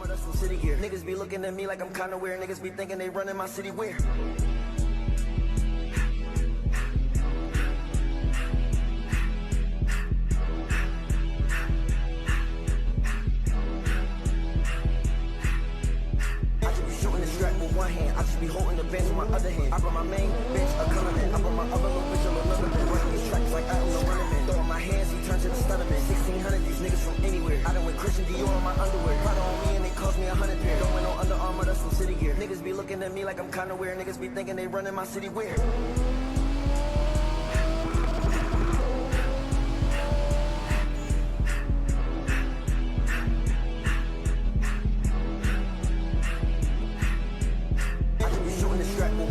That's some city gear. Niggas be looking at me like I'm kinda weird. Niggas be thinking they running my city weird. I should be shooting the strap with one hand. I should be holding the bench with my other hand. I brought my main bitch a color man. I brought my other little bitch a little another man. Running these tracks like I am the running man. Throwing my hands, he turned to the stunner man. 1600, these niggas from anywhere. I done went Christian Dior on my underwear. Prada on me and they cost me 100 pair. Don't wear no Under Armour, that's some city gear. Niggas be looking at me like I'm kinda weird. Niggas be thinking they running my city weird.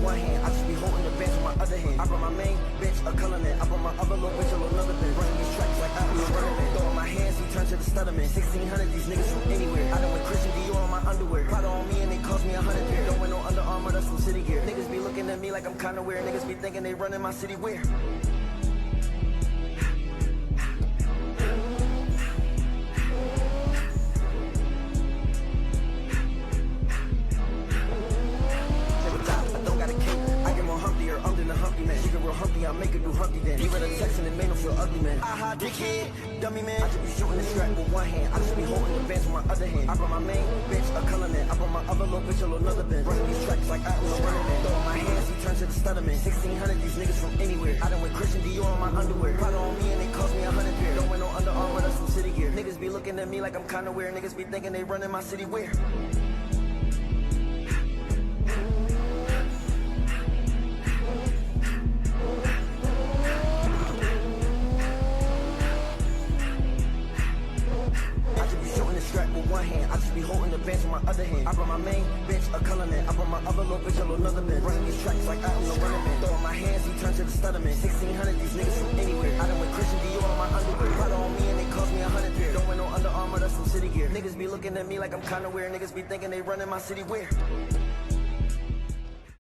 One hand, I should be holding the bench with my other hand. I brought my main bitch a color man. I brought my other little bitch a little another man. Running these tracks like I am the running man. Throwing my hands, he turned to the stunner man. 1600, these niggas from anywhere. I done went Christian Dior on my underwear. Prada on me and they cost me 100 pair. Don't wear no Under Armour, that's some city gear. Niggas be looking at me like I'm kinda weird. Niggas be thinking they running my city weird. I make her do Humpty then. Give her the text and it made him feel ugly, man. Aha, dickhead, dummy man. I should be shooting the strap with one hand. I should be holding the bench with my other hand. I brought my main bitch a color man. I brought my other little bitch a little another man. Running these tracks like I am the running man. Throwing my hands, he turned to the stunner man. 1600, these niggas from anywhere. I done went Christian Dior on my underwear. Prada on me and they cost me 100 pair. Don't wear no Under Armour, that's some city gear. Niggas be looking at me like I'm kinda weird. Niggas be thinking they running my city weird. One hand, I just be holding the bench with my other hand. I brought my main bitch a color man. I brought my other little bitch a little another man. Running these tracks like I am the running man. Throwing my hands, he turned to the stunner man. 1600, these niggas from anywhere. I done went Christian Dior on my underwear. Prada on me and they cost me 100 pair. Don't wear no Under Armour, that's some city gear. Niggas be looking at me like I'm kinda weird. Niggas be thinking they running my city weird.